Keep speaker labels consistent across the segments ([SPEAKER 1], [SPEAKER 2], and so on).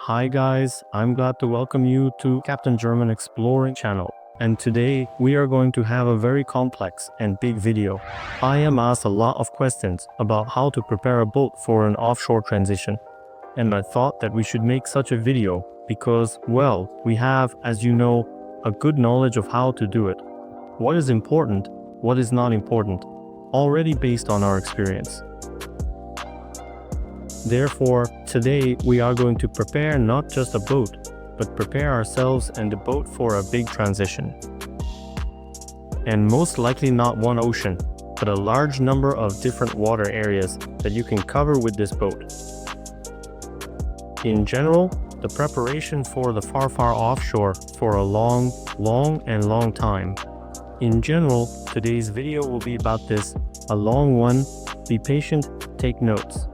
[SPEAKER 1] Hi guys, I'm glad to welcome you to Captain German Exploring channel. And today we are going to have a very complex and big video. I am asked a lot of questions about how to prepare a boat for an offshore transition. And I thought that we should make such a video because, well, we have, as you know, a good knowledge of how to do it. What is important, what is not important, already based on our experience. Therefore, today we are going to prepare not just a boat, but prepare ourselves and the boat for a big transition. And most likely not one ocean, but a large number of different water areas that you can cover with this boat. In general, the preparation for the far offshore for a long time. In general, today's video will be about this, a long one. Be patient, take notes.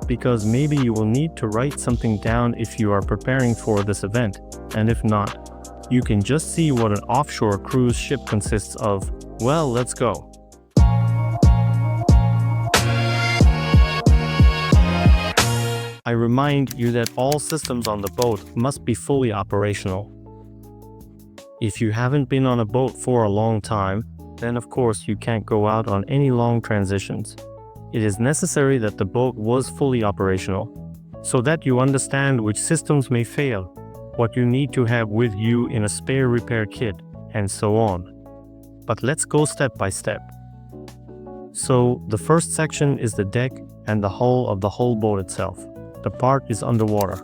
[SPEAKER 1] Because maybe you will need to write something down if you are preparing for this event, and if not, you can just see what an offshore cruise ship consists of. Well, let's go. I remind you that all systems on the boat must be fully operational. If you haven't been on a boat for a long time, then of course you can't go out on any long transitions. It is necessary that the boat was fully operational, so that you understand which systems may fail, what you need to have with you in a spare repair kit, and so on. But let's go step by step. So, the first section is the deck and the hull of the whole boat itself. The part is underwater.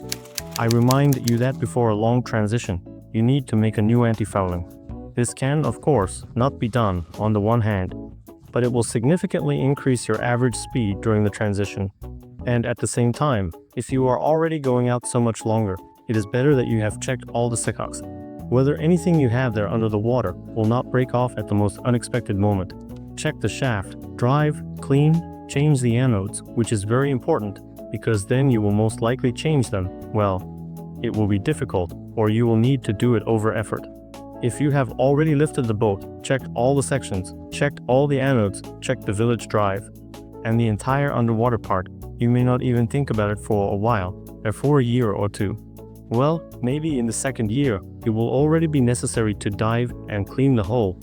[SPEAKER 1] I remind you that before a long transition, you need to make a new anti-fouling. This can, of course, not be done on the one hand, but it will significantly increase your average speed during the transition. And at the same time, if you are already going out so much longer, it is better that you have checked all the secocks, whether anything you have there under the water will not break off at the most unexpected moment. Check the shaft, drive, clean, change the anodes, which is very important, because then you will most likely change them. Well, it will be difficult, or you will need to do it over effort. If you have already lifted the boat, checked all the sections, checked all the anodes, checked the village drive, and the entire underwater part, you may not even think about it for a while, or for a year or two. Well, maybe in the second year, it will already be necessary to dive and clean the hull,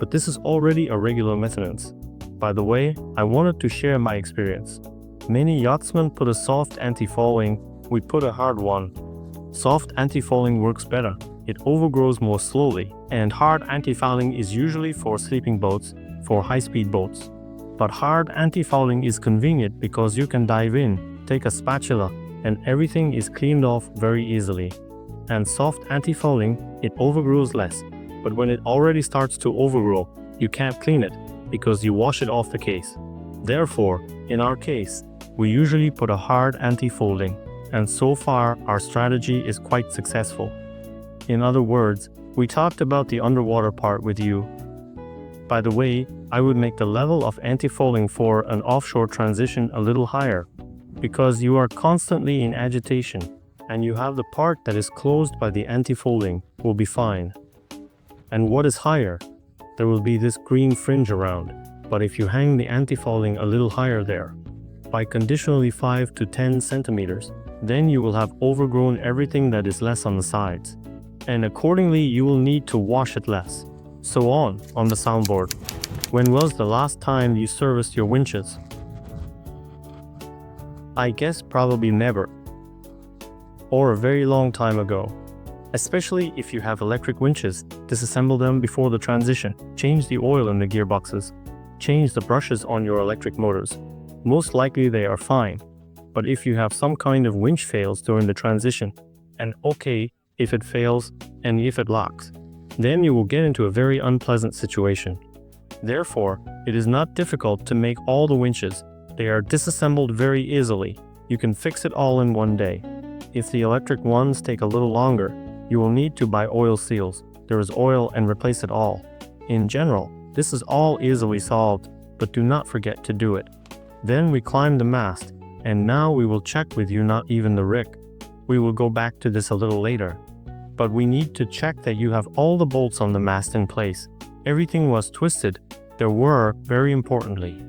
[SPEAKER 1] but this is already a regular maintenance. By the way, I wanted to share my experience. Many yachtsmen put a soft anti-fouling, we put a hard one. Soft anti-fouling works better. It overgrows more slowly, and hard anti-fouling is usually for sleeping boats, for high-speed boats. But hard anti-fouling is convenient because you can dive in, take a spatula, and everything is cleaned off very easily. And soft anti-fouling, it overgrows less, but when it already starts to overgrow, you can't clean it, because you wash it off the case. Therefore, in our case, we usually put a hard anti-fouling, and so far our strategy is quite successful. In other words, we talked about the underwater part with you. By the way, I would make the level of anti-fouling for an offshore transition a little higher, because you are constantly in agitation, and you have the part that is closed by the anti-fouling will be fine. And what is higher? There will be this green fringe around, but if you hang the anti-fouling a little higher there, by conditionally 5 to 10 centimeters, then you will have overgrown everything that is less on the sides. And accordingly you will need to wash it less. So on the soundboard. When was the last time you serviced your winches? I guess probably never. Or a very long time ago. Especially if you have electric winches, disassemble them before the transition, change the oil in the gearboxes, change the brushes on your electric motors. Most likely they are fine. But if you have some kind of winch fails during the transition, and okay, if it fails, and if it locks, then you will get into a very unpleasant situation. Therefore, it is not difficult to make all the winches. They are disassembled very easily. You can fix it all in one day. If the electric ones take a little longer, you will need to buy oil seals. There is oil and replace it all. In general, this is all easily solved, but do not forget to do it. Then we climb the mast, and now we will check with you not even the rick. We will go back to this a little later. But we need to check that you have all the bolts on the mast in place. Everything was twisted. There were, very importantly,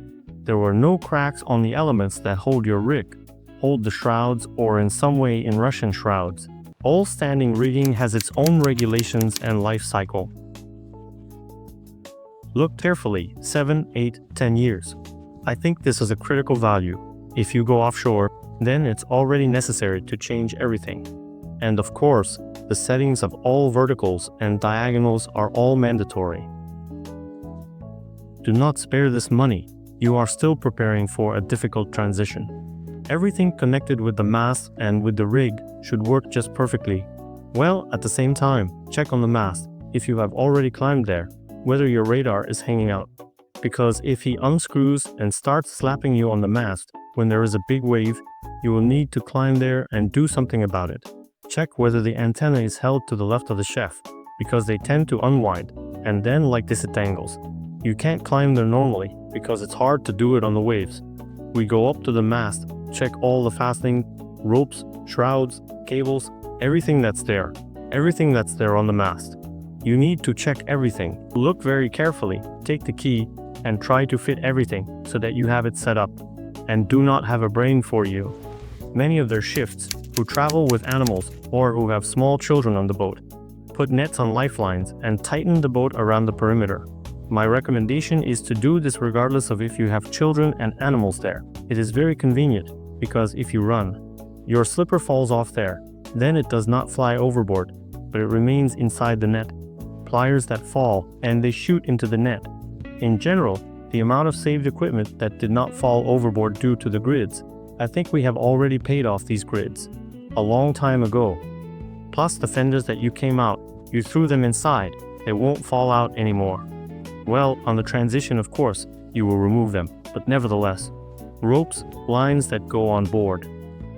[SPEAKER 1] there were no cracks on the elements that hold your rig, hold the shrouds or in some way in Russian shrouds. All standing rigging has its own regulations and life cycle. Look carefully, 7, 8, 10 years. I think this is a critical value. If you go offshore, then it's already necessary to change everything. And of course, the settings of all verticals and diagonals are all mandatory. Do not spare this money. You are still preparing for a difficult transition. Everything connected with the mast and with the rig should work just perfectly. Well, at the same time, check on the mast, if you have already climbed there, whether your radar is hanging out. Because if he unscrews and starts slapping you on the mast when there is a big wave, you will need to climb there and do something about it. Check whether the antenna is held to the left of the sheaf, because they tend to unwind, and then like this it tangles. You can't climb there normally, because it's hard to do it on the waves. We go up to the mast, check all the fastening, ropes, shrouds, cables, everything that's there on the mast. You need to check everything. Look very carefully, take the key, and try to fit everything so that you have it set up. And do not have a brain for you. Many of their shifts, who travel with animals or who have small children on the boat, put nets on lifelines and tighten the boat around the perimeter. My recommendation is to do this regardless of if you have children and animals there. It is very convenient, because if you run, your slipper falls off there, then it does not fly overboard, but it remains inside the net. Pliers that fall, and they shoot into the net. In general, the amount of saved equipment that did not fall overboard due to the grids, I think we have already paid off these grids a long time ago. Plus the fenders that you came out, you threw them inside, they won't fall out anymore. Well, on the transition of course, you will remove them, but nevertheless. Ropes, lines that go on board.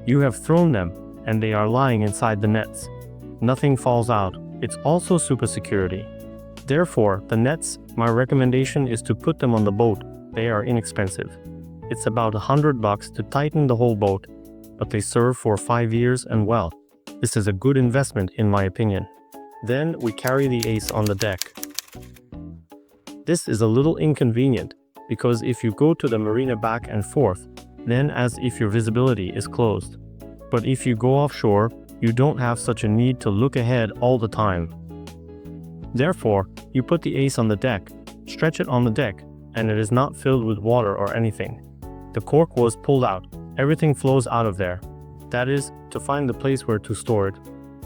[SPEAKER 1] You have thrown them, and they are lying inside the nets. Nothing falls out. It's also super security. Therefore, the nets, my recommendation is to put them on the boat. They are inexpensive. It's about $100 to tighten the whole boat, but they serve for 5 years and well. This is a good investment in my opinion. Then we carry the ace on the deck. This is a little inconvenient, because if you go to the marina back and forth, then as if your visibility is closed. But if you go offshore, you don't have such a need to look ahead all the time. Therefore, you put the ace on the deck, stretch it on the deck, and it is not filled with water or anything. The cork was pulled out, everything flows out of there. That is, to find the place where to store it.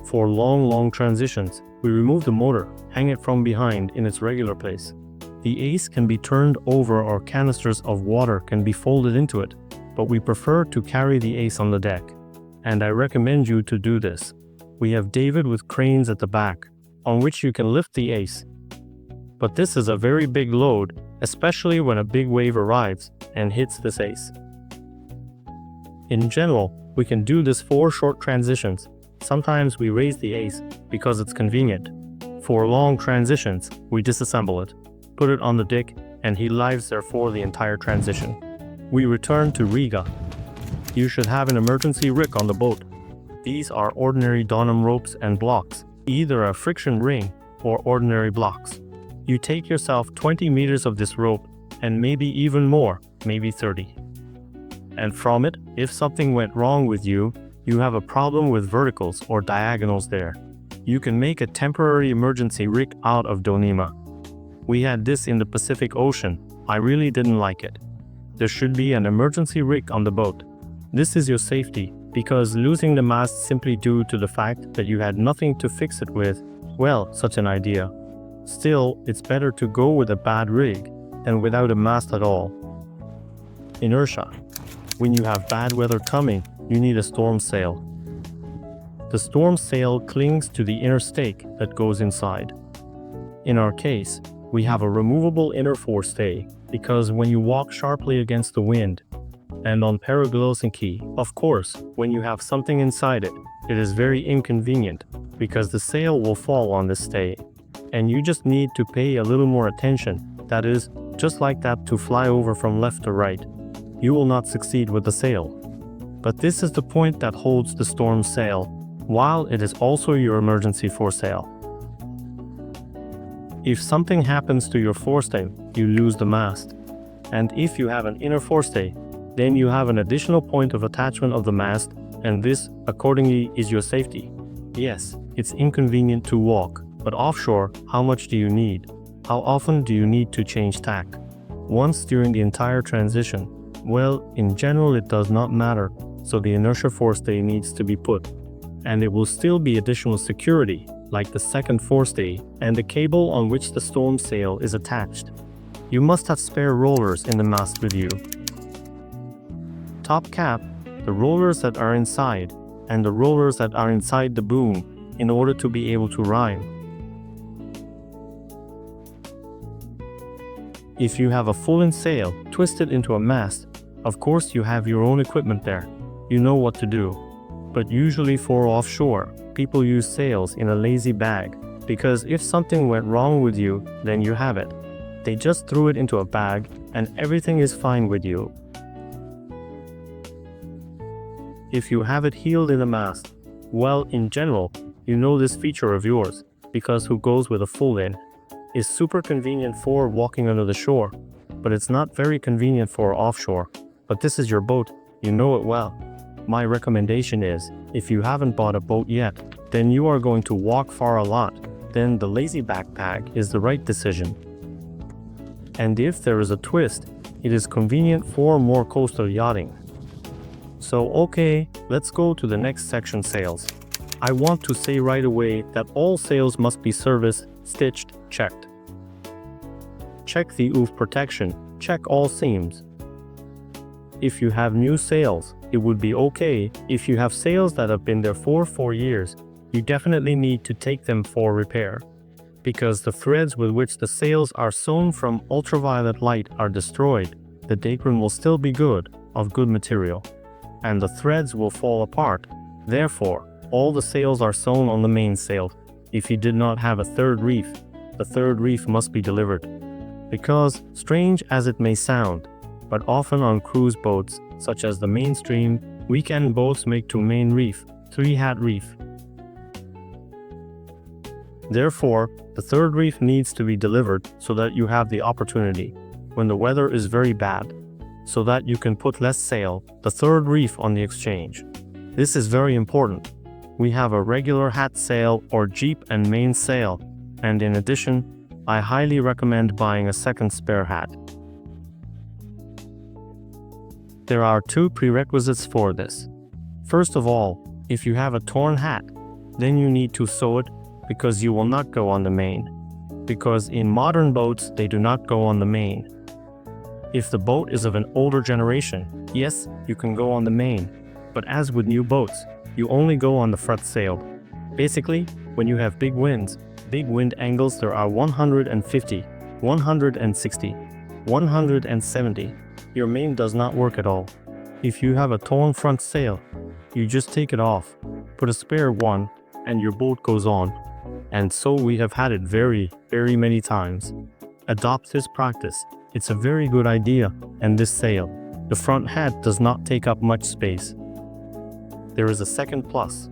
[SPEAKER 1] For long transitions, we remove the motor, hang it from behind in its regular place. The ace can be turned over or canisters of water can be folded into it, but we prefer to carry the ace on the deck. And I recommend you to do this. We have David with cranes at the back, on which you can lift the ace. But this is a very big load, especially when a big wave arrives and hits this ace. In general, we can do this for short transitions. Sometimes we raise the ace because it's convenient. For long transitions, we disassemble it, put it on the deck, and he lies there for the entire transition. We return to Riga. You should have an emergency rig on the boat. These are ordinary Donham ropes and blocks, either a friction ring or ordinary blocks. You take yourself 20 meters of this rope, and maybe even more, maybe 30. And from it, if something went wrong with you, you have a problem with verticals or diagonals there. You can make a temporary emergency rig out of Donima. We had this in the Pacific Ocean. I really didn't like it. There should be an emergency rig on the boat. This is your safety, because losing the mast simply due to the fact that you had nothing to fix it with, well, such an idea. Still, it's better to go with a bad rig than without a mast at all. Inertia. When you have bad weather coming, you need a storm sail. The storm sail clings to the inner stake that goes inside. In our case, we have a removable inner forestay, because when you walk sharply against the wind, and on Periglosinki, of course, when you have something inside it, it is very inconvenient, because the sail will fall on this stay, and you just need to pay a little more attention, that is, just like that to fly over from left to right. You will not succeed with the sail. But this is the point that holds the storm sail, while it is also your emergency foresail. If something happens to your forestay, you lose the mast. And if you have an inner forestay, then you have an additional point of attachment of the mast, and this, accordingly, is your safety. Yes, it's inconvenient to walk, but offshore, how much do you need? How often do you need to change tack? Once during the entire transition? Well, in general it does not matter, so the inertia forestay needs to be put. And it will still be additional security, like the second forestay and the cable on which the storm sail is attached. You must have spare rollers in the mast with you. Top cap, the rollers that are inside, and the rollers that are inside the boom, in order to be able to rhyme. If you have a full-in sail twisted into a mast, of course you have your own equipment there. You know what to do. But usually for offshore, people use sails in a lazy bag, because if something went wrong with you, then you have it. They just threw it into a bag and everything is fine with you. If you have it heeled in a mast, well, in general, you know this feature of yours, because who goes with a full-in is super convenient for walking under the shore, but it's not very convenient for offshore. But this is your boat, you know it well. My recommendation is, if you haven't bought a boat yet, then you are going to walk far a lot, then the lazy backpack is the right decision. And if there is a twist, it is convenient for more coastal yachting. So okay, let's go to the next section, sails. I want to say right away that all sails must be serviced, stitched, checked. Check the oof protection, check all seams. If you have new sails, it would be okay. If you have sails that have been there for 4 years, you definitely need to take them for repair, because the threads with which the sails are sewn from ultraviolet light are destroyed. The apron will still be good, of good material, and the threads will fall apart. Therefore, all the sails are sewn on the mainsail. If you did not have a third reef, the third reef must be delivered. Because, strange as it may sound, but often on cruise boats, such as the mainstream, weekend boats make to main reef, 3-hat reef. Therefore, the third reef needs to be delivered so that you have the opportunity, when the weather is very bad, so that you can put less sail, the third reef on the exchange. This is very important. We have a regular hat sail or jeep and mainsail, and in addition, I highly recommend buying a second spare hat. There are 2 prerequisites for this. First of all, if you have a torn hat, then you need to sew it, because you will not go on the main. Because in modern boats, they do not go on the main. If the boat is of an older generation, yes, you can go on the main, but as with new boats, you only go on the front sail. Basically, when you have big winds, big wind angles, there are 150, 160, 170. Your main does not work at all. If you have a torn front sail, you just take it off, put a spare one, and your boat goes on. And so we have had it very, very many times. Adopt this practice. It's a very good idea. And this sail, the front hat does not take up much space. There is a second plus.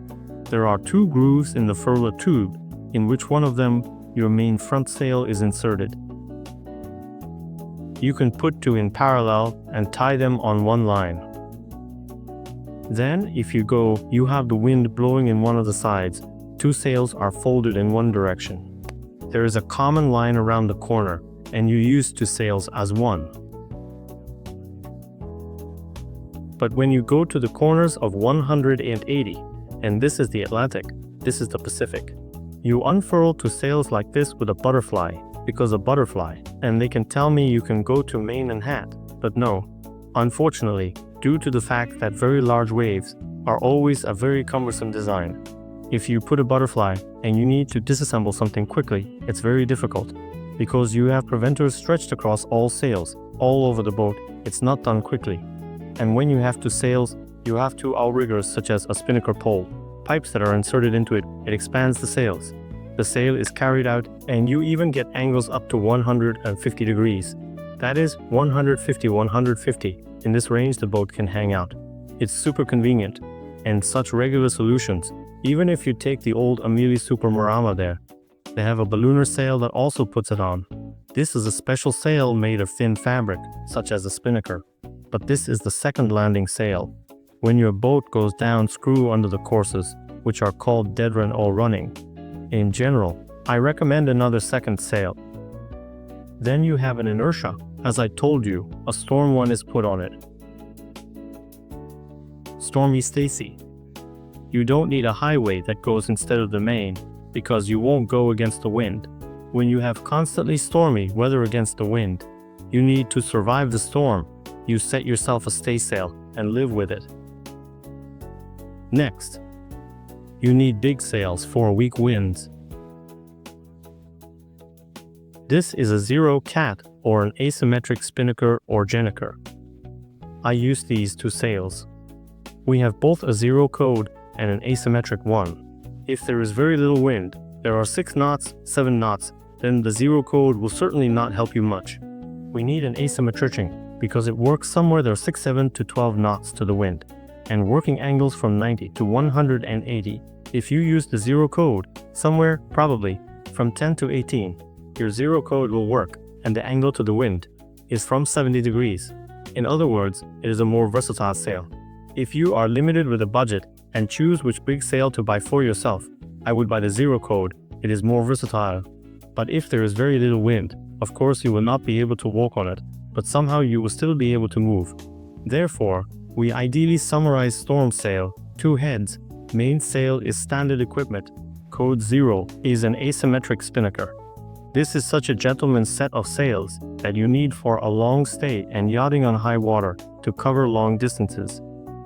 [SPEAKER 1] There are 2 grooves in the furler tube, in which one of them, your main front sail, is inserted. You can put 2 in parallel and tie them on one line. Then, if you go, you have the wind blowing in one of the sides. 2 sails are folded in one direction. There is a common line around the corner, and you use 2 sails as one. But when you go to the corners of 180, and this is the Atlantic, this is the Pacific, you unfurl 2 sails like this with a butterfly, because a butterfly, and they can tell me you can go to main and hat, but no. Unfortunately, due to the fact that very large waves are always a very cumbersome design. If you put a butterfly and you need to disassemble something quickly, it's very difficult, because you have preventers stretched across all sails, all over the boat. It's not done quickly. And when you have 2 sails, you have 2 outriggers such as a spinnaker pole, pipes that are inserted into it. It expands the sails. The sail is carried out, and you even get angles up to 150 degrees. That is 150. In this range the boat can hang out. It's super convenient. And such regular solutions, even if you take the old Amelie Super Marama there, they have a ballooner sail that also puts it on. This is a special sail made of thin fabric, such as a spinnaker. But this is the second landing sail. When your boat goes down screw under the courses, which are called dead run or running. In general, I recommend another second sail. Then you have an inertia. As I told you, a storm one is put on it. Stormy Stacy. You don't need a highway that goes instead of the main, because you won't go against the wind. When you have constantly stormy weather against the wind, you need to survive the storm. You set yourself a staysail and live with it. Next, you need big sails for weak winds. This is a zero cat or an asymmetric spinnaker or gennaker. I use these two sails. We have both a zero code and an asymmetric one. If there is very little wind, there are 6 knots, 7 knots, then the zero code will certainly not help you much. We need an asymmetricing because it works somewhere there 6, 7 to 12 knots to the wind, and working angles from 90 to 180. If you use the zero code, somewhere, probably, from 10 to 18, your zero code will work, and the angle to the wind is from 70 degrees. In other words, it is a more versatile sail. If you are limited with a budget and choose which big sail to buy for yourself, I would buy the zero code. It is more versatile. But if there is very little wind, of course you will not be able to walk on it, but somehow you will still be able to move. Therefore, we ideally summarize storm sail, 2 heads, main sail is standard equipment, code 0 is an asymmetric spinnaker. This is such a gentleman's set of sails that you need for a long stay and yachting on high water to cover long distances,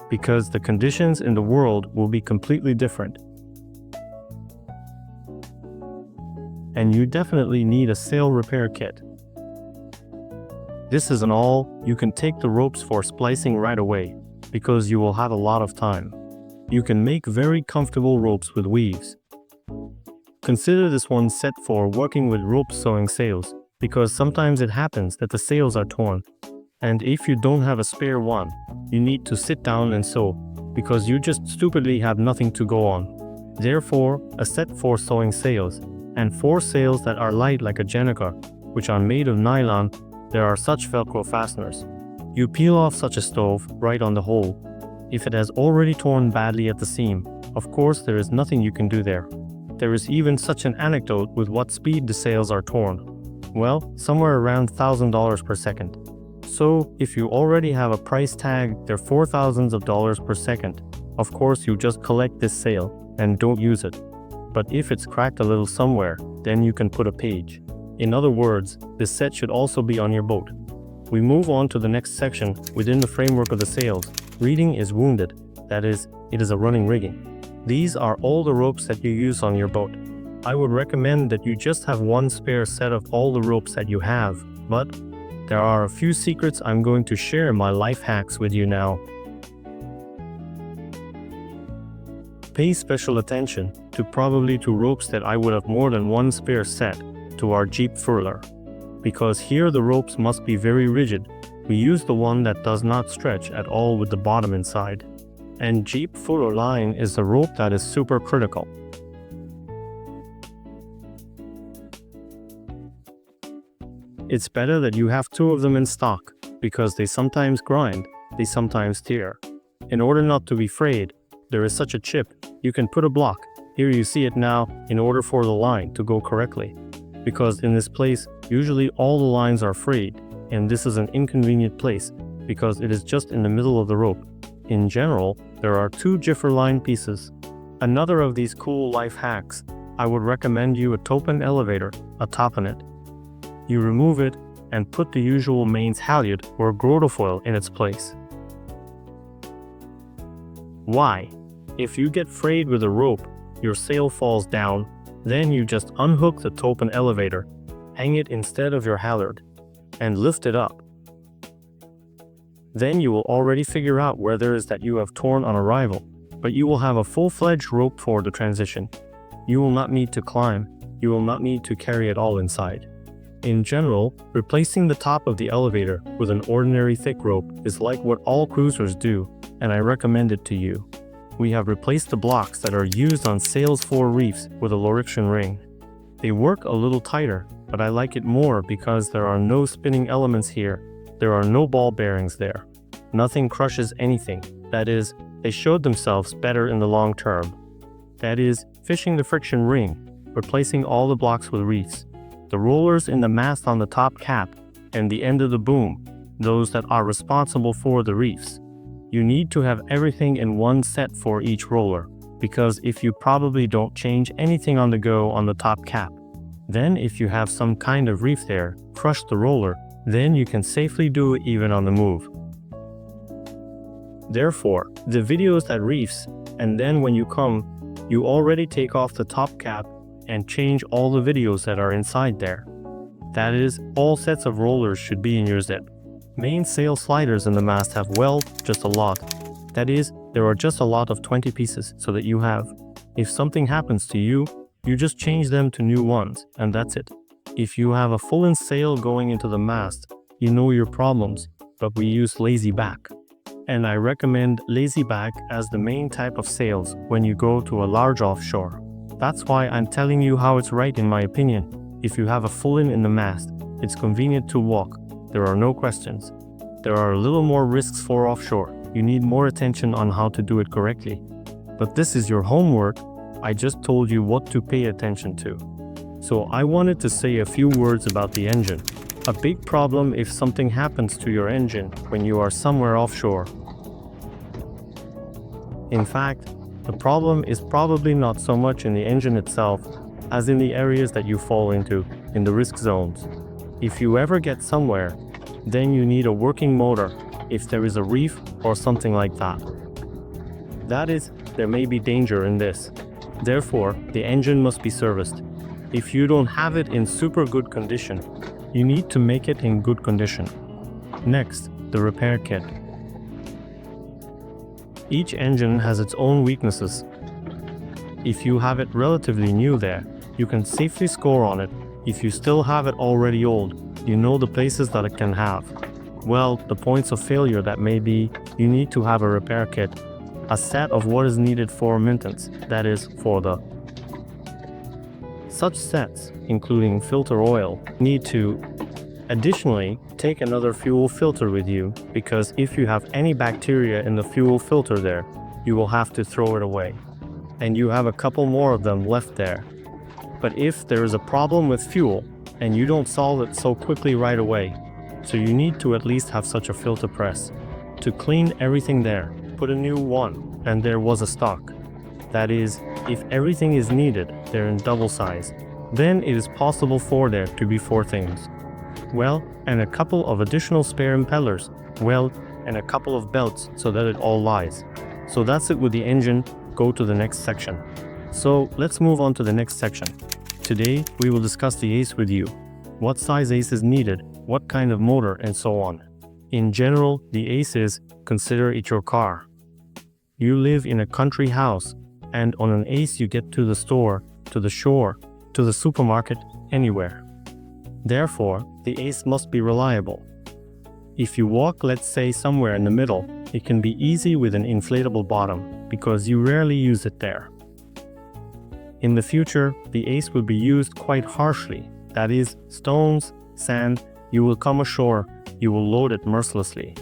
[SPEAKER 1] because the conditions in the world will be completely different. And you definitely need a sail repair kit. This is an all, you can take the ropes for splicing right away, because you will have a lot of time. You can make very comfortable ropes with weaves. Consider this one set for working with rope sewing sails, because sometimes it happens that the sails are torn. And if you don't have a spare one, you need to sit down and sew, because you just stupidly have nothing to go on. Therefore, a set for sewing sails, and 4 sails that are light like a gennaker, which are made of nylon. There are such Velcro fasteners. You peel off such a stove right on the hole. If it has already torn badly at the seam, of course there is nothing you can do there. There is even such an anecdote with what speed the sails are torn. Well, somewhere around $1,000 per second. So, if you already have a price tag, they're $4,000 per second. Of course you just collect this sail and don't use it. But if it's cracked a little somewhere, then you can put a page. In other words, this set should also be on your boat. We move on to the next section within the framework of the sails. Reading is wounded, that is, it is a running rigging. These are all the ropes that you use on your boat. I would recommend that you just have one spare set of all the ropes that you have, but there are a few secrets I'm going to share my life hacks with you now. Pay special attention to probably to ropes that I would have more than one spare set to our Jeep furler, because here the ropes must be very rigid. We use the one that does not stretch at all with the bottom inside. And Jeep furler line is the rope that is super critical. It's better that you have 2 of them in stock, because they sometimes grind, they sometimes tear. In order not to be frayed, there is such a chip, you can put a block, here you see it now, in order for the line to go correctly. Because in this place, usually all the lines are frayed, and this is an inconvenient place, because it is just in the middle of the rope. In general, there are 2 jiffer line pieces. Another of these cool life hacks, I would recommend you a topen elevator, a toponet. You remove it, and put the usual mains halyard or grotofoil in its place. Why? If you get frayed with a rope, your sail falls down, then you just unhook the topen elevator, hang it instead of your halyard, and lift it up. Then you will already figure out where there is that you have torn on arrival, but you will have a full-fledged rope for the transition. You will not need to climb, you will not need to carry it all inside. In general, replacing the top of the elevator with an ordinary thick rope is like what all cruisers do, and I recommend it to you. We have replaced the blocks that are used on sails for reefs with a Lorixian ring. They work a little tighter, but I like it more because there are no spinning elements here. There are no ball bearings there. Nothing crushes anything. That is, they showed themselves better in the long term. that is, fishing the friction ring, replacing all the blocks with reefs, the rollers in the mast on the top cap, and the end of the boom, those that are responsible for the reefs. You need to have everything in one set for each roller, because if you probably don't change anything on the go on the top cap, then if you have some kind of reef there, crush the roller, then you can safely do it even on the move. Therefore, the video is at reefs, and then when you come, you already take off the top cap and change all the videos that are inside there. That is, all sets of rollers should be in your zip. Main sail sliders in the mast have, well, just a lot. That is, there are just a lot of 20 pieces so that you have. If something happens to you, you just change them to new ones, and that's it. If you have a full-in sail going into the mast, you know your problems, but we use lazy back. And I recommend lazy back as the main type of sails when you go to a large offshore. That's why I'm telling you how it's right in my opinion. If you have a full-in in the mast, it's convenient to walk. There are no questions. There are a little more risks for offshore. You need more attention on how to do it correctly. But this is your homework. I just told you what to pay attention to. So I wanted to say a few words about the engine. A big problem if something happens to your engine when you are somewhere offshore. In fact, the problem is probably not so much in the engine itself as in the areas that you fall into, in the risk zones. If you ever get somewhere, then you need a working motor if there is a reef or something like that. That is, there may be danger in this. Therefore, the engine must be serviced. If you don't have it in super good condition, you need to make it in good condition. Next, the repair kit. Each engine has its own weaknesses. If you have it relatively new there, you can safely score on it. If you still have it already old, you know the places that it can have. Well, the points of failure that may be, you need to have a repair kit, a set of what is needed for maintenance, that is, for the. Such sets, including filter oil, need to. Additionally, take another fuel filter with you, because if you have any bacteria in the fuel filter there, you will have to throw it away. And you have a couple more of them left there. But if there is a problem with fuel, and you don't solve it so quickly right away, so you need to at least have such a filter press. To clean everything there, put a new one, and there was a stock. That is, if everything is needed, they're in double size. Then it is possible for there to be 4 things. Well, and a couple of additional spare impellers. Well, and a couple of belts so that it all lies. So that's it with the engine. Go to the next section. So let's move on to the next section. Today, we will discuss the ace with you. What size ace is needed, what kind of motor, and so on. In general, the ace is, consider it your car. You live in a country house, and on an ace you get to the store, to the shore, to the supermarket, anywhere. Therefore, the ace must be reliable. If you walk, let's say, somewhere in the middle, it can be easy with an inflatable bottom, because you rarely use it there. In the future, the ace will be used quite harshly. That is, stones, sand, you will come ashore, you will load it mercilessly.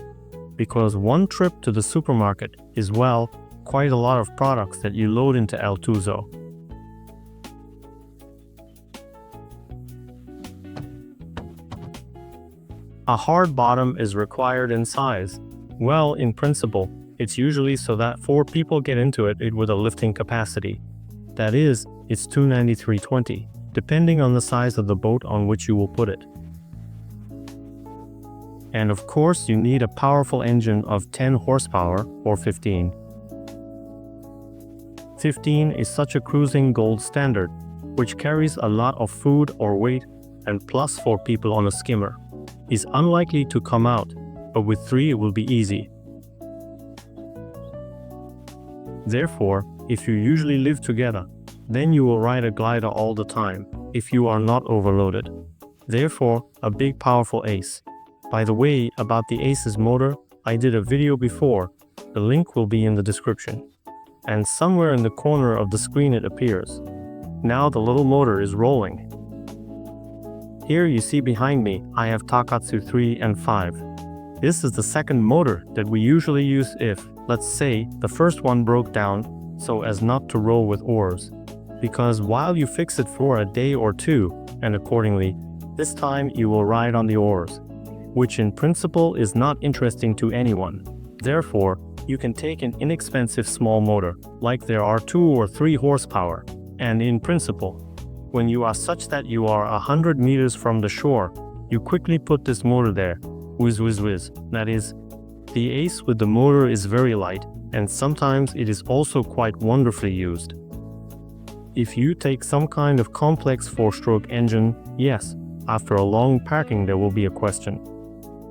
[SPEAKER 1] Because one trip to the supermarket is, well, quite a lot of products that you load into El Tuzo. A hard bottom is required in size. Well, in principle, it's usually so that 4 people get into it with a lifting capacity. That is, it's 293/20, depending on the size of the boat on which you will put it. And of course, you need a powerful engine of 10 horsepower or 15. 15 is such a cruising gold standard, which carries a lot of food or weight, and plus 4 people on a skimmer is unlikely to come out, but with 3 it will be easy. Therefore, if you usually live together, then you will ride a glider all the time, if you are not overloaded. Therefore, a big powerful ace. By the way, about the ace's motor, I did a video before. The link will be in the description. And somewhere in the corner of the screen it appears. Now the little motor is rolling. Here you see behind me, I have Takatsu 3 and 5. This is the second motor that we usually use if, let's say, the first one broke down, so as not to row with oars. Because while you fix it for a day or two, and accordingly, this time you will ride on the oars, which in principle is not interesting to anyone. Therefore, you can take an inexpensive small motor, like there are 2 or 3 horsepower, and in principle, when you are such that you are 100 meters from the shore, you quickly put this motor there, whiz whiz whiz. That is, the ace with the motor is very light, and sometimes it is also quite wonderfully used. If you take some kind of complex 4-stroke engine, yes, after a long parking there will be a question.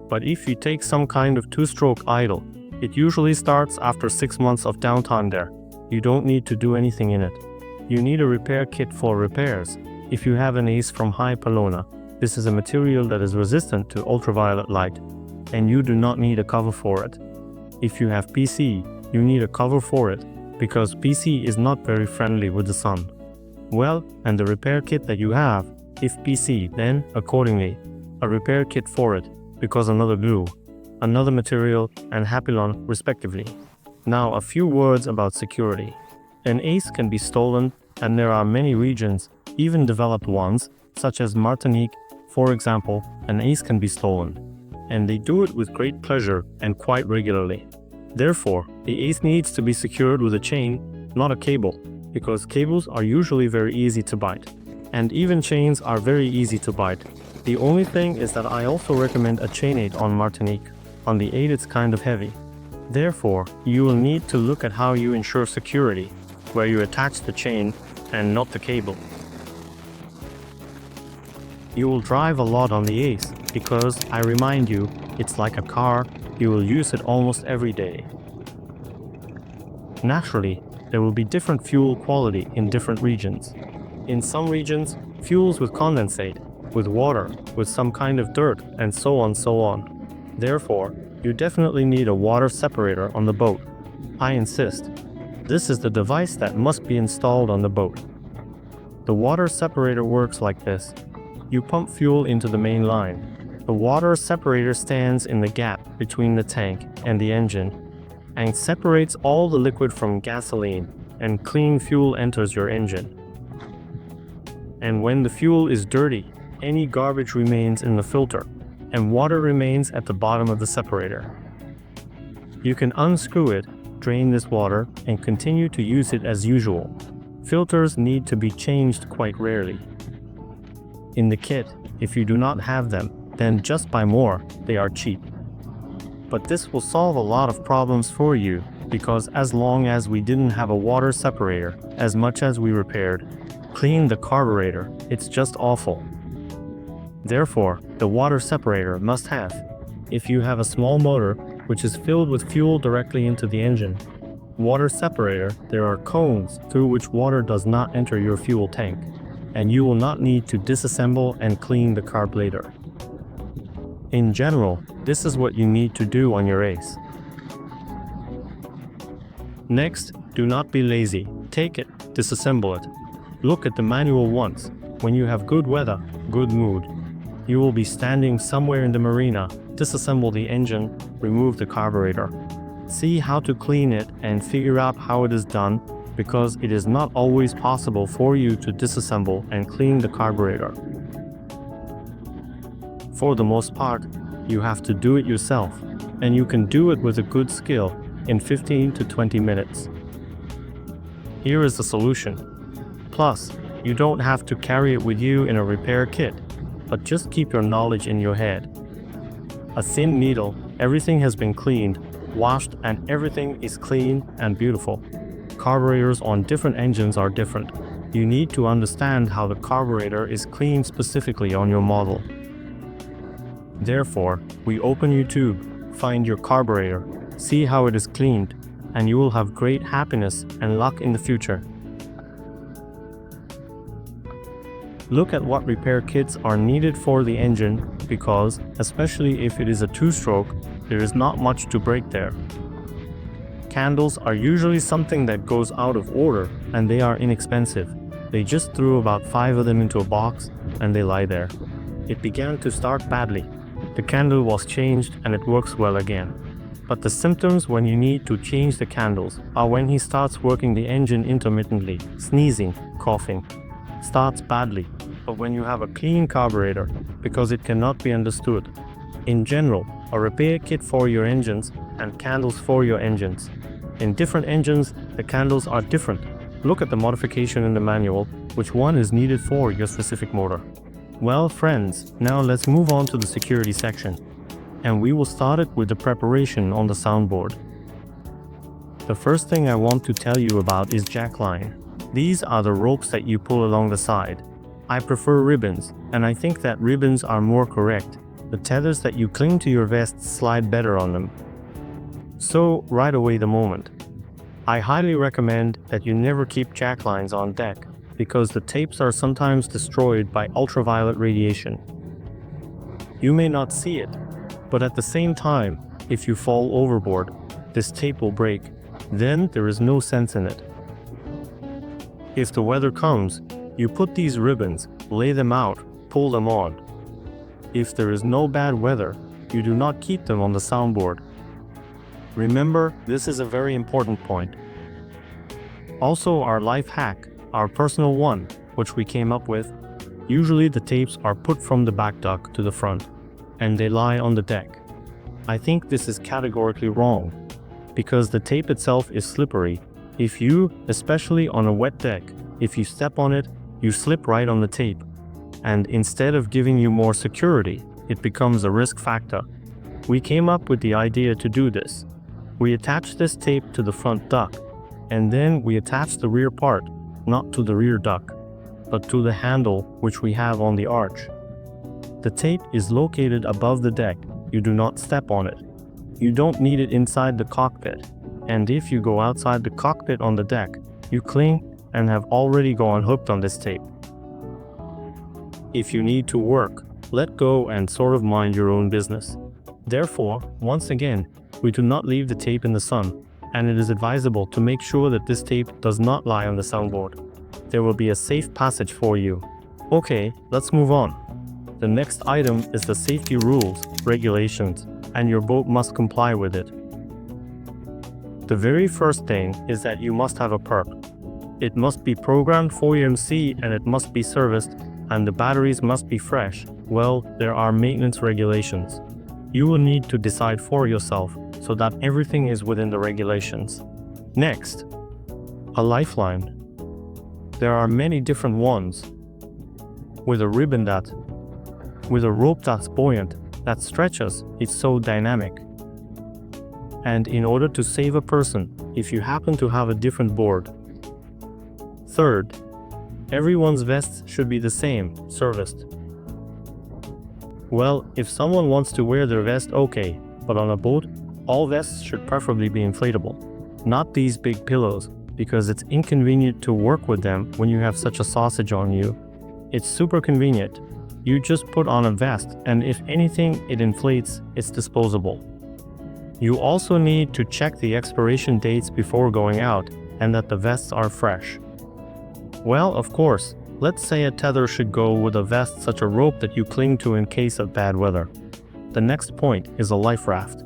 [SPEAKER 1] But if you take some kind of 2-stroke idle, it usually starts after 6 months of downtime there. You don't need to do anything in it. You need a repair kit for repairs. If you have an ace from high Pelona, this is a material that is resistant to ultraviolet light, and you do not need a cover for it. If you have PC, you need a cover for it, because PC is not very friendly with the sun. Well, and the repair kit that you have, if PC, then, accordingly, a repair kit for it, because another glue, another material, and Hapilon, respectively. Now a few words about security. An ace can be stolen, and there are many regions, even developed ones, such as Martinique, for example, an ace can be stolen. And they do it with great pleasure and quite regularly. Therefore, the ace needs to be secured with a chain, not a cable, because cables are usually very easy to bite. And even chains are very easy to bite. The only thing is that I also recommend a chainate on Martinique. On the 8 it's kind of heavy. Therefore, you will need to look at how you ensure security, where you attach the chain and not the cable. You will drive a lot on the ace, because, I remind you, it's like a car, you will use it almost every day. Naturally, there will be different fuel quality in different regions. In some regions, fuels with condensate, with water, with some kind of dirt, and so on. Therefore, you definitely need a water separator on the boat. I insist. This is the device that must be installed on the boat. The water separator works like this. You pump fuel into the main line. The water separator stands in the gap between the tank and the engine and separates all the liquid from gasoline, and clean fuel enters your engine. And when the fuel is dirty, any garbage remains in the filter, and water remains at the bottom of the separator. You can unscrew it, drain this water, and continue to use it as usual. Filters need to be changed quite rarely. In the kit, if you do not have them, then just buy more, they are cheap. But this will solve a lot of problems for you, because as long as we didn't have a water separator, as much as we repaired, cleaned the carburetor, it's just awful. Therefore, the water separator must have. If you have a small motor, which is filled with fuel directly into the engine, water separator, there are cones through which water does not enter your fuel tank, and you will not need to disassemble and clean the carb later. In general, this is what you need to do on your ace. Next, do not be lazy. Take it, disassemble it. Look at the manual once. When you have good weather, good mood, you will be standing somewhere in the marina, disassemble the engine, remove the carburetor. See how to clean it and figure out how it is done, because it is not always possible for you to disassemble and clean the carburetor. For the most part, you have to do it yourself, and you can do it with a good skill in 15 to 20 minutes. Here is the solution. Plus, you don't have to carry it with you in a repair kit, but just keep your knowledge in your head. A thin needle, everything has been cleaned, washed, and everything is clean and beautiful. Carburetors on different engines are different. You need to understand how the carburetor is cleaned specifically on your model. Therefore, we open YouTube, find your carburetor, see how it is cleaned, and you will have great happiness and luck in the future. Look at what repair kits are needed for the engine, because, especially if it is a 2-stroke, there is not much to break there. Candles are usually something that goes out of order, and they are inexpensive. They just threw about 5 of them into a box, and they lie there. It began to start badly. The candle was changed and it works well again. But the symptoms when you need to change the candles are when he starts working the engine intermittently, sneezing, coughing, starts badly, but when you have a clean carburetor, because it cannot be understood. In general, a repair kit for your engines and candles for your engines. In different engines, the candles are different. Look at the modification in the manual, which one is needed for your specific motor. Well friends, now let's move on to the security section. And we will start it with the preparation on the soundboard. The first thing I want to tell you about is jackline. These are the ropes that you pull along the side. I prefer ribbons, and I think that ribbons are more correct. The tethers that you cling to your vests slide better on them. So, right away the moment. I highly recommend that you never keep jacklines on deck, because the tapes are sometimes destroyed by ultraviolet radiation. You may not see it, but at the same time, if you fall overboard, this tape will break. Then there is no sense in it. If the weather comes, you put these ribbons, lay them out, pull them on. If there is no bad weather, you do not keep them on the soundboard. Remember, this is a very important point. Also, our life hack, our personal one, which we came up with, usually the tapes are put from the back duct to the front, and they lie on the deck. I think this is categorically wrong, because the tape itself is slippery. If you, especially on a wet deck, if you step on it, you slip right on the tape. And instead of giving you more security, it becomes a risk factor. We came up with the idea to do this. We attach this tape to the front duct, and then we attach the rear part, not to the rear duct, but to the handle which we have on the arch. The tape is located above the deck. You do not step on it. You don't need it inside the cockpit. And if you go outside the cockpit on the deck, you cling and have already gone hooked on this tape. If you need to work, let go and sort of mind your own business. Therefore, once again, we do not leave the tape in the sun, and it is advisable to make sure that this tape does not lie on the soundboard. There will be a safe passage for you. Okay, let's move on. The next item is the safety rules, regulations, and your boat must comply with it. The very first thing is that you must have a EPIRB. It must be programmed for EMC and it must be serviced, and the batteries must be fresh. Well, there are maintenance regulations. You will need to decide for yourself so that everything is within the regulations. Next, a lifeline. There are many different ones. With a ribbon with a rope that's buoyant, that stretches, it's so dynamic. And in order to save a person, if you happen to have a different board. Third, everyone's vests should be the same, serviced. Well, if someone wants to wear their vest, okay, but on a boat, all vests should preferably be inflatable. Not these big pillows, because it's inconvenient to work with them when you have such a sausage on you. It's super convenient. You just put on a vest, and if anything, it inflates, it's disposable. You also need to check the expiration dates before going out, and that the vests are fresh. Well, of course, let's say a tether should go with a vest, such a rope that you cling to in case of bad weather. The next point is a life raft.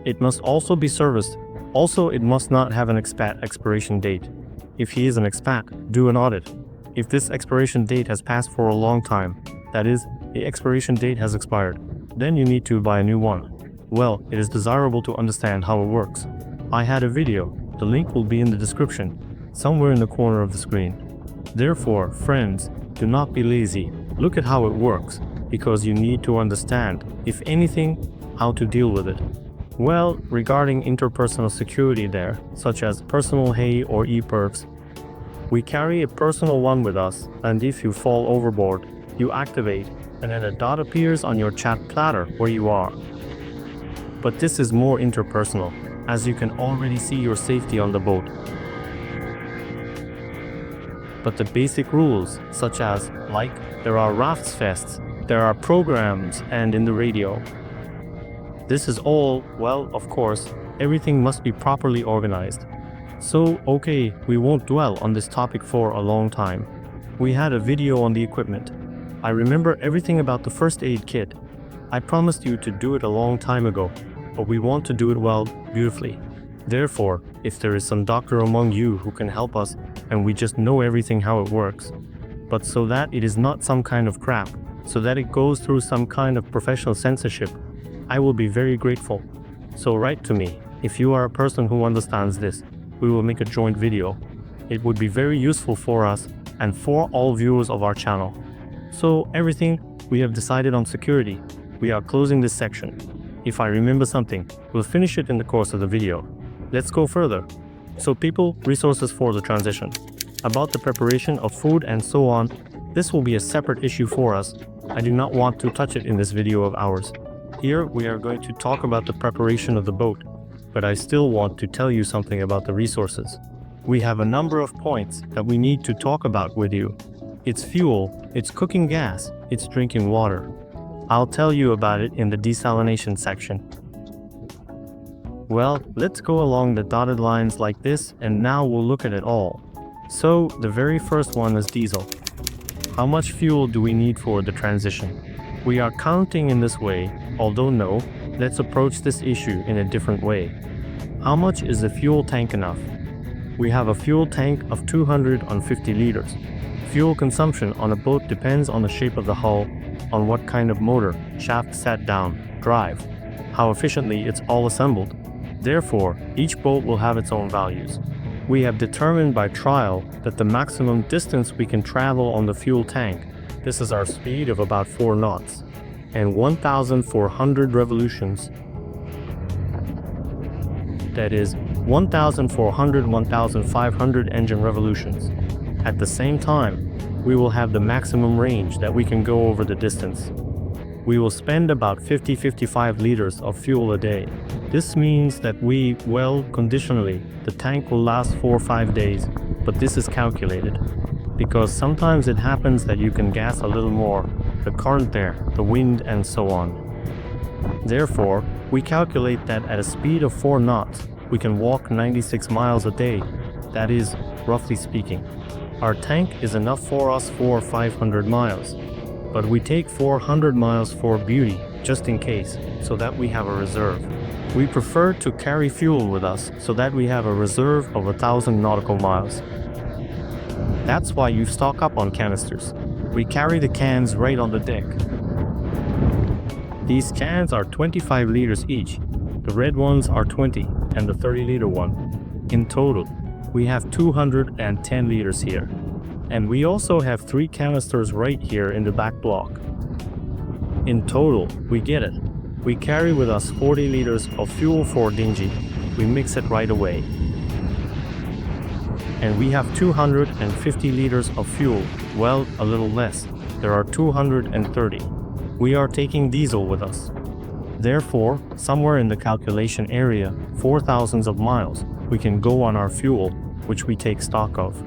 [SPEAKER 1] It must also be serviced. Also, it must not have an expiration date. If he is an expat, do an audit. If this expiration date has passed for a long time, that is, the expiration date has expired, then you need to buy a new one. Well, it is desirable to understand how it works. I had a video, the link will be in the description, somewhere in the corner of the screen. Therefore, friends, do not be lazy. Look at how it works, because you need to understand, if anything, how to deal with it. Well, regarding interpersonal security there, such as personal hay or EPIRBs, we carry a personal one with us, and if you fall overboard, you activate, and then a dot appears on your chat platter where you are. But this is more interpersonal, as you can already see your safety on the boat. But the basic rules, such as, there are rafts fests, there are programs, and in the radio. This is all, well, of course, everything must be properly organized. So, okay, we won't dwell on this topic for a long time. We had a video on the equipment. I remember everything about the first aid kit. I promised you to do it a long time ago. but we want to do it well, beautifully. Therefore, if there is some doctor among you who can help us and we just know everything how it works, but so that it is not some kind of crap, so that it goes through some kind of professional censorship, I will be very grateful. So write to me, if you are a person who understands this, we will make a joint video. It would be very useful for us and for all viewers of our channel. So everything, we have decided on security. We are closing this section. If I remember something, we'll finish it in the course of the video. Let's go further. So people, resources for the transition. About the preparation of food and so on, this will be a separate issue for us. I do not want to touch it in this video of ours. Here we are going to talk about the preparation of the boat, but I still want to tell you something about the resources. We have a number of points that we need to talk about with you. It's fuel, it's cooking gas, it's drinking water. I'll tell you about it in the desalination section. Well, let's go along the dotted lines like this, and now we'll look at it all. So, the very first one is diesel. How much fuel do we need for the transition? We are counting in this way, although no, let's approach this issue in a different way. How much is the fuel tank enough? We have a fuel tank of 250 liters. Fuel consumption on a boat depends on the shape of the hull, on what kind of motor, shaft set down, drive, how efficiently it's all assembled. Therefore, each boat will have its own values. We have determined by trial that the maximum distance we can travel on the fuel tank, this is our speed of about 4 knots, and 1,400 revolutions. That is 1,500 engine revolutions. At the same time, we will have the maximum range that we can go over the distance. We will spend about 50-55 liters of fuel a day. This means that conditionally, the tank will last 4 or 5 days, but this is calculated. Because sometimes it happens that you can gas a little more, the current there, the wind and so on. Therefore, we calculate that at a speed of 4 knots, we can walk 96 miles a day. That is, roughly speaking. Our tank is enough for us for 500 miles. But we take 400 miles for beauty, just in case, so that we have a reserve. We prefer to carry fuel with us, so that we have a reserve of 1,000 nautical miles. That's why you stock up on canisters. We carry the cans right on the deck. These cans are 25 liters each. The red ones are 20, and the 30-liter one. In total, we have 210 liters here. And we also have 3 canisters right here in the back block. In total, we get it. We carry with us 40 liters of fuel for Dinghy. We mix it right away. And we have 250 liters of fuel. Well, a little less. There are 230. We are taking diesel with us. Therefore, somewhere in the calculation area, 4,000 of miles, we can go on our fuel, which we take stock of.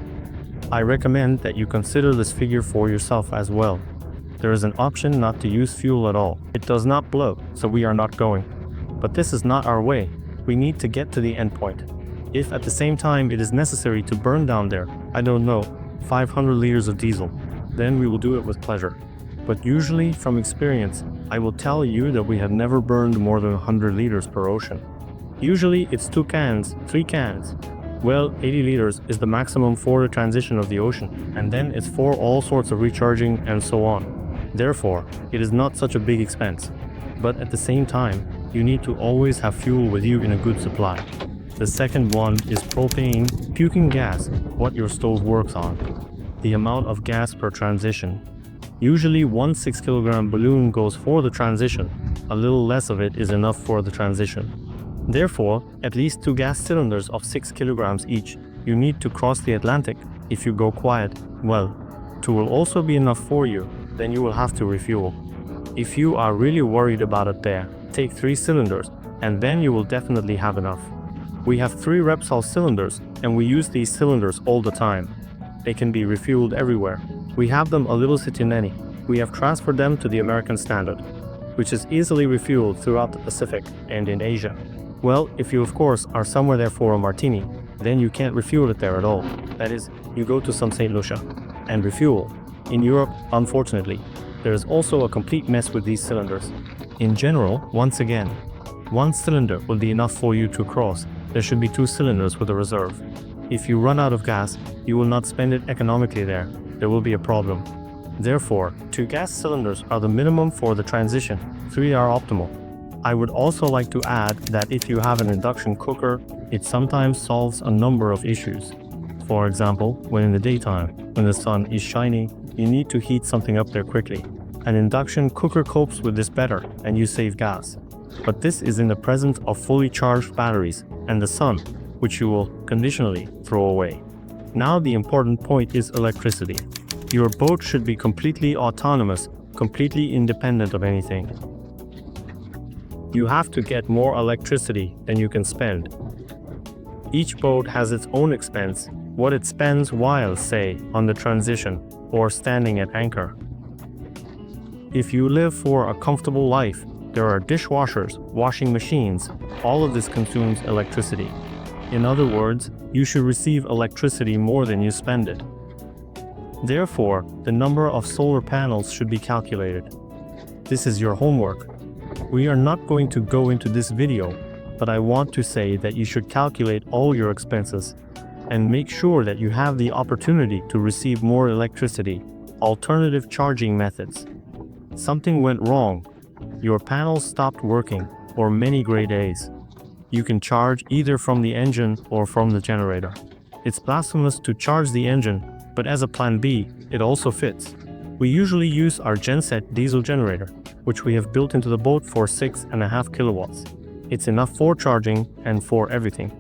[SPEAKER 1] I recommend that you consider this figure for yourself as well. There is an option not to use fuel at all. It does not blow, so we are not going. But this is not our way. We need to get to the end point. If at the same time it is necessary to burn down there, I don't know, 500 liters of diesel, then we will do it with pleasure. But usually, from experience, I will tell you that we have never burned more than 100 liters per ocean. Usually it's 2 cans, 3 cans. Well, 80 liters is the maximum for the transition of the ocean, and then it's for all sorts of recharging and so on. Therefore, it is not such a big expense. But at the same time, you need to always have fuel with you in a good supply. The second one is propane, cooking gas, what your stove works on. The amount of gas per transition. Usually 1 6-kilogram balloon goes for the transition. A little less of it is enough for the transition. Therefore, at least 2 gas cylinders of 6 kilograms each. You need to cross the Atlantic. If you go quiet, well, 2 will also be enough for you. Then you will have to refuel. If you are really worried about it there, take 3 cylinders, and then you will definitely have enough. We have 3 Repsol cylinders, and we use these cylinders all the time. They can be refueled everywhere. We have them a little citineni. We have transferred them to the American standard, which is easily refueled throughout the Pacific and in Asia. Well, if you of course are somewhere there for a martini, then you can't refuel it there at all. That is, you go to some St. Lucia and refuel. In Europe, unfortunately, there is also a complete mess with these cylinders. In general, once again, One cylinder will be enough for you to cross. There should be 2 cylinders with a reserve. If you run out of gas, you will not spend it economically there. There will be a problem. Therefore, 2 gas cylinders are the minimum for the transition. 3 are optimal. I would also like to add that if you have an induction cooker, it sometimes solves a number of issues. For example, when in the daytime, when the sun is shining, you need to heat something up there quickly. An induction cooker copes with this better and you save gas. But this is in the presence of fully charged batteries and the sun, which you will conditionally throw away. Now the important point is electricity. Your boat should be completely autonomous, completely independent of anything. You have to get more electricity than you can spend. Each boat has its own expense, what it spends while, say, on the transition or standing at anchor. If you live for a comfortable life, there are dishwashers, washing machines, all of this consumes electricity. In other words, you should receive electricity more than you spend it. Therefore, the number of solar panels should be calculated. This is your homework. We are not going to go into this video, but I want to say that you should calculate all your expenses and make sure that you have the opportunity to receive more electricity. Alternative charging methods. Something went wrong. Your panels stopped working, or many gray days. You can charge either from the engine or from the generator. It's blasphemous to charge the engine, but as a plan B, it also fits. We usually use our genset diesel generator, which we have built into the boat for 6.5 kilowatts. It's enough for charging and for everything.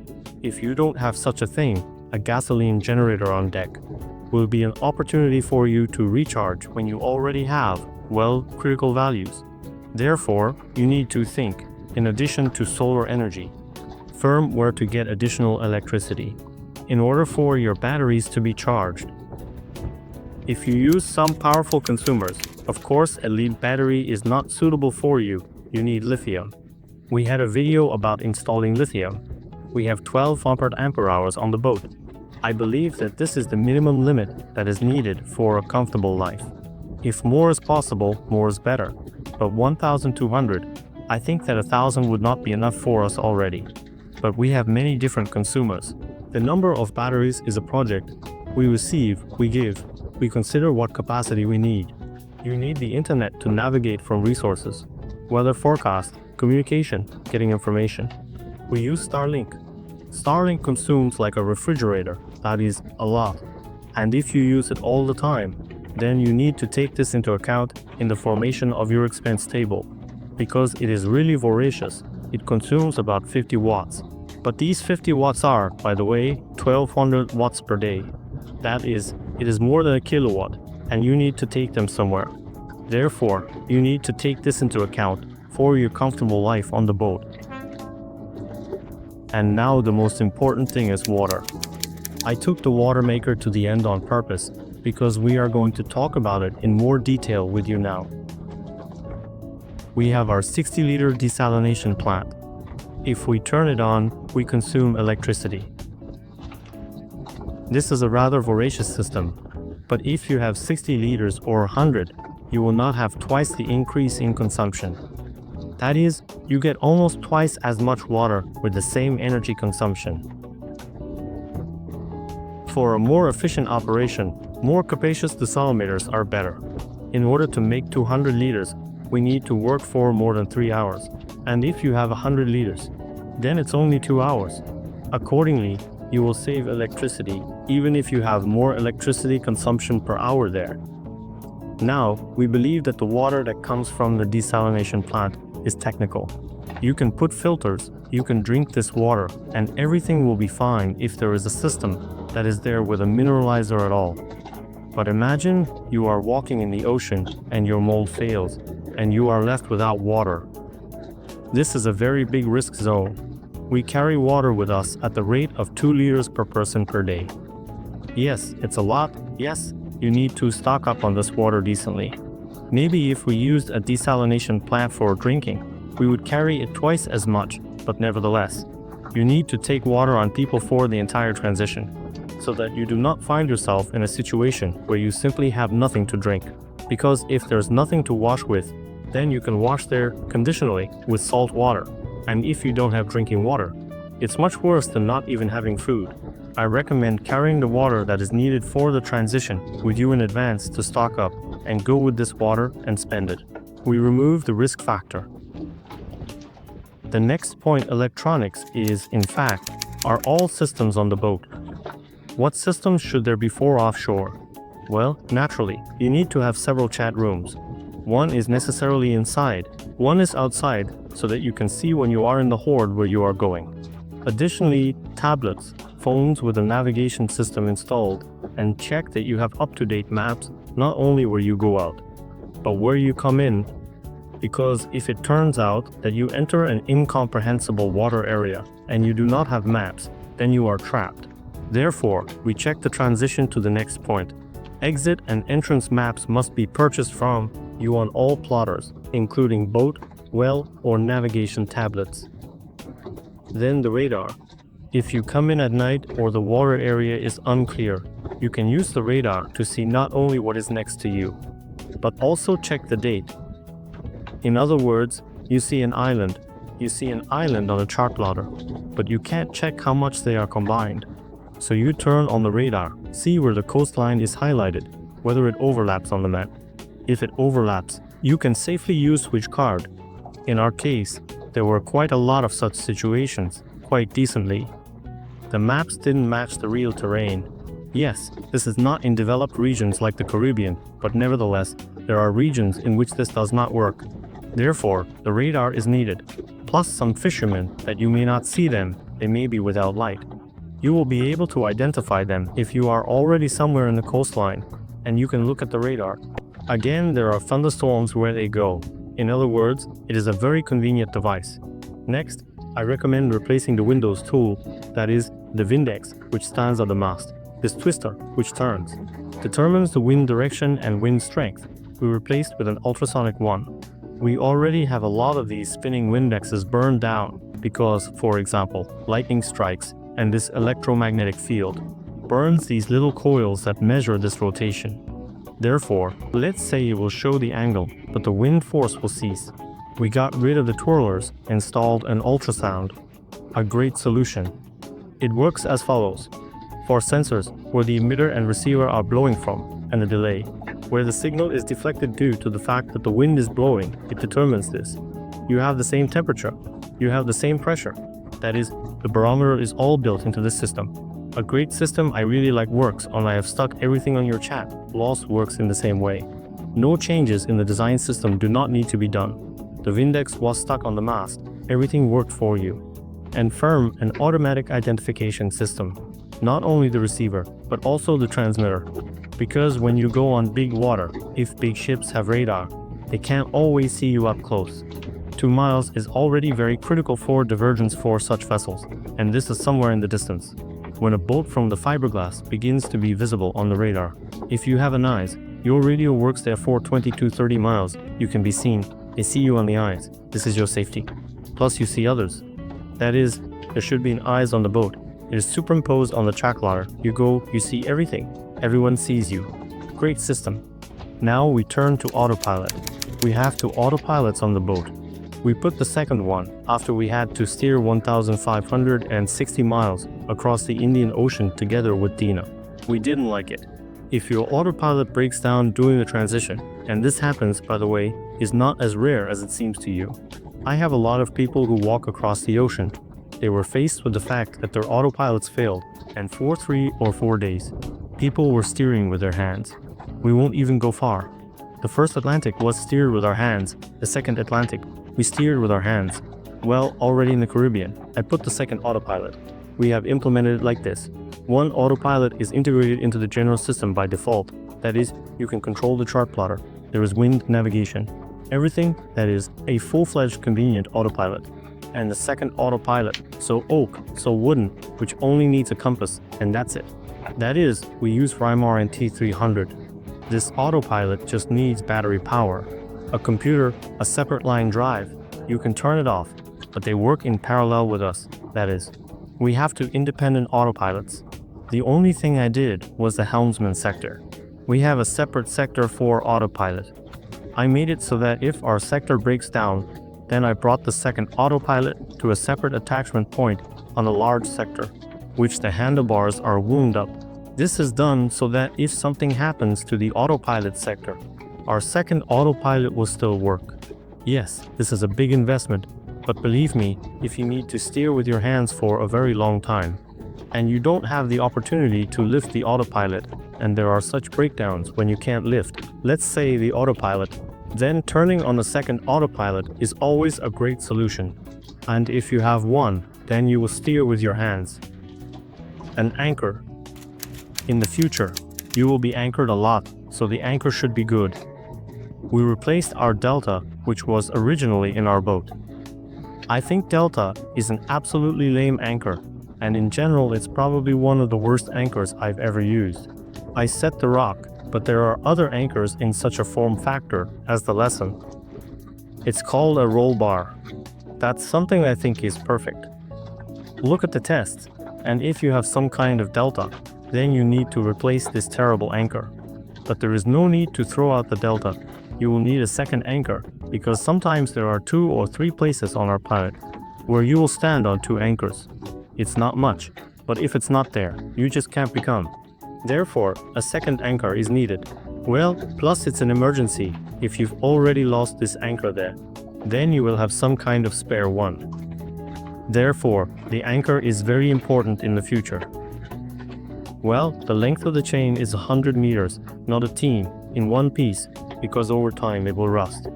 [SPEAKER 1] If you don't have such a thing, a gasoline generator on deck will be an opportunity for you to recharge when you already have, well, critical values. Therefore, you need to think, in addition to solar energy, firm where to get additional electricity in order for your batteries to be charged. If you use some powerful consumers, of course a lead battery is not suitable for you, you need lithium. We had a video about installing lithium. We have 12 ampere-hours on the boat. I believe that this is the minimum limit that is needed for a comfortable life. If more is possible, more is better. But 1,200, I think that 1,000 would not be enough for us already. But we have many different consumers. The number of batteries is a project. We receive, we give, we consider what capacity we need. You need the internet to navigate from resources, weather forecast, communication, getting information. We use Starlink. Starlink consumes like a refrigerator, that is a lot. And if you use it all the time, then you need to take this into account in the formation of your expense table. Because it is really voracious, it consumes about 50 watts. But these 50 watts are, by the way, 1200 watts per day. That is, it is more than a kilowatt, and you need to take them somewhere. Therefore, you need to take this into account for your comfortable life on the boat. And now the most important thing is water. I took the Watermaker to the end on purpose, because we are going to talk about it in more detail with you now. We have our 60-liter desalination plant. If we turn it on, we consume electricity. This is a rather voracious system, but if you have 60 liters or 100, you will not have twice the increase in consumption. That is, you get almost twice as much water with the same energy consumption. For a more efficient operation, more capacious desalinators are better. In order to make 200 liters, we need to work for more than 3 hours. And if you have 100 liters, then it's only 2 hours. Accordingly, you will save electricity even if you have more electricity consumption per hour there. Now, we believe that the water that comes from the desalination plant is technical. You can put filters, you can drink this water, and everything will be fine if there is a system that is there with a mineralizer at all. But imagine you are walking in the ocean and your mold fails, and you are left without water. This is a very big risk zone. We carry water with us at the rate of 2 liters per person per day. Yes, it's a lot. Yes, you need to stock up on this water decently. Maybe if we used a desalination plant for drinking, we would carry it twice as much, but nevertheless, you need to take water on people for the entire transition, so that you do not find yourself in a situation where you simply have nothing to drink. Because if there's nothing to wash with, then you can wash there conditionally with salt water, And if you don't have drinking water, it's much worse than not even having food. I recommend carrying the water that is needed for the transition with you in advance to stock up and go with this water and spend it. We remove the risk factor. The next point, electronics, is, in fact, are all systems on the boat. What systems should there be for offshore? Well, naturally, you need to have several chat rooms. One is necessarily inside, one is outside, so that you can see when you are in the horde where you are going. Additionally, tablets, phones with a navigation system installed, and check that you have up-to-date maps, not only where you go out, but where you come in, because if it turns out that you enter an incomprehensible water area and you do not have maps, then you are trapped. Therefore, we check the transition to the next point. Exit and entrance maps must be purchased from you on all plotters, including boat, well, or navigation tablets. Then the radar. If you come in at night or the water area is unclear, you can use the radar to see not only what is next to you, but also check the date. In other words, you see an island on a chart plotter, but you can't check how much they are combined. So you turn on the radar, see where the coastline is highlighted, whether it overlaps on the map. If it overlaps, you can safely use switch card. In our case, there were quite a lot of such situations, quite decently. The maps didn't match the real terrain. Yes, this is not in developed regions like the Caribbean, but nevertheless, there are regions in which this does not work. Therefore, the radar is needed, plus some fishermen that you may not see them, they may be without light. You will be able to identify them if you are already somewhere in the coastline, and you can look at the radar. Again, there are thunderstorms where they go. In other words, it is a very convenient device. Next, I recommend replacing the Windows tool, that is, the Vindex, which stands on the mast. This twister, which turns, determines the wind direction and wind strength. We replaced with an ultrasonic one. We already have a lot of these spinning Windexes burned down because, for example, lightning strikes and this electromagnetic field burns these little coils that measure this rotation. Therefore, let's say it will show the angle, but the wind force will cease. We got rid of the twirlers, installed an ultrasound. A great solution. It works as follows. For sensors, where the emitter and receiver are blowing from, and a delay, where the signal is deflected due to the fact that the wind is blowing, it determines this. You have the same temperature. You have the same pressure. That is, the barometer is all built into this system. A great system I really like works on I have stuck everything on your chat. Lost works in the same way. No changes in the design system do not need to be done. The Vindex was stuck on the mast. Everything worked for you. And firm an automatic identification system. Not only the receiver, but also the transmitter. Because when you go on big water, if big ships have radar, they can't always see you up close. 2 miles is already very critical for divergence for such vessels, and this is somewhere in the distance. When a boat from the fiberglass begins to be visible on the radar, if you have an eyes, your radio works there for 20 to 30 miles, you can be seen, they see you on the eyes, this is your safety. Plus you see others. That is, there should be an eyes on the boat. It is superimposed on the track plotter. You go, you see everything. Everyone sees you. Great system. Now we turn to autopilot. We have 2 autopilots on the boat. We put the second one after we had to steer 1,560 miles across the Indian Ocean together with Dina. We didn't like it. If your autopilot breaks down during the transition, and this happens, by the way, is not as rare as it seems to you. I have a lot of people who walk across the ocean. They were faced with the fact that their autopilots failed, and for 3 or 4 days, people were steering with their hands. We won't even go far. The first Atlantic was steered with our hands. The second Atlantic, we steered with our hands. Well, already in the Caribbean, I put the second autopilot. We have implemented it like this. One autopilot is integrated into the general system by default. That is, you can control the chart plotter. There is wind navigation. Everything that is a full-fledged convenient autopilot. And the second autopilot, so oak, so wooden, which only needs a compass, and that's it. That is, we use Rymar and T300. This autopilot just needs battery power. A computer, a separate line drive, you can turn it off, but they work in parallel with us, that is. We have 2 independent autopilots. The only thing I did was the helmsman sector. We have a separate sector for autopilot. I made it so that if our sector breaks down, Then I brought the second autopilot to a separate attachment point on a large sector, which the handlebars are wound up. This is done so that if something happens to the autopilot sector, our second autopilot will still work. Yes, this is a big investment, but believe me, if you need to steer with your hands for a very long time, and you don't have the opportunity to lift the autopilot, and there are such breakdowns when you can't lift, let's say the autopilot, then turning on a second autopilot is always a great solution. And if you have one, then you will steer with your hands. An anchor. In the future, you will be anchored a lot, so the anchor should be good. We replaced our delta, which was originally in our boat. I think delta is an absolutely lame anchor, and in general it's probably one of the worst anchors I've ever used. I set the rock, but there are other anchors in such a form factor as the lesson. It's called a roll bar. That's something I think is perfect. Look at the test, and if you have some kind of delta, then you need to replace this terrible anchor. But there is no need to throw out the delta. You will need a second anchor, because sometimes there are 2 or 3 places on our planet where you will stand on 2 anchors. It's not much, but if it's not there, you just can't become. Therefore, a second anchor is needed. Well, plus it's an emergency. If you've already lost this anchor there, then you will have some kind of spare one. Therefore, the anchor is very important in the future. Well, the length of the chain is 100 meters, not a team, in one piece, because over time it will rust.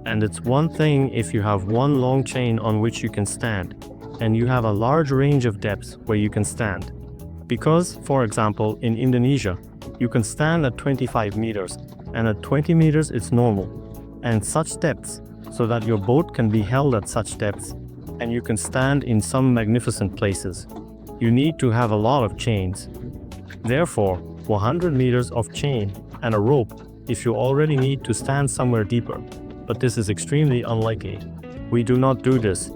[SPEAKER 1] And it's one thing if you have one long chain on which you can stand, and you have a large range of depths where you can stand. Because, for example, in Indonesia, you can stand at 25 meters, and at 20 meters it's normal, and such depths, so that your boat can be held at such depths, and you can stand in some magnificent places. You need to have a lot of chains. Therefore, 100 meters of chain and a rope if you already need to stand somewhere deeper, but this is extremely unlikely. We do not do this.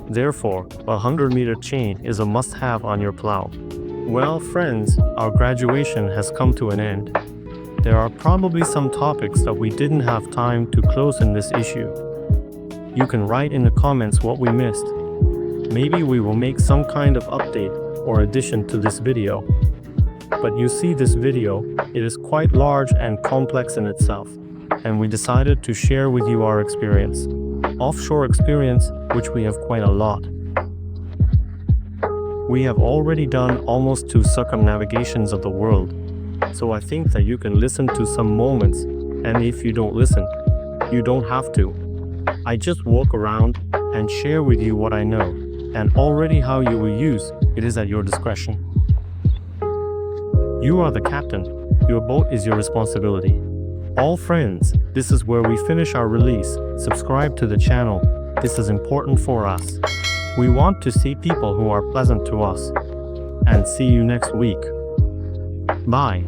[SPEAKER 1] Therefore, a 100-meter chain is a must-have on your plow. Well, friends, our graduation has come to an end. There are probably some topics that we didn't have time to close in this issue. You can write in the comments what we missed. Maybe we will make some kind of update or addition to this video. But you see this video, it is quite large and complex in itself, and we decided to share with you our experience. Offshore experience, which we have quite a lot. We have already done almost 2 circumnavigations of the world, so I think that you can listen to some moments, and if you don't listen, you don't have to. I just walk around and share with you what I know, and already how you will use it is at your discretion. You are the captain. Your boat is your responsibility. All friends, this is where we finish our release. Subscribe to the channel. This is important for us. We want to see people who are pleasant to us. And see you next week. Bye.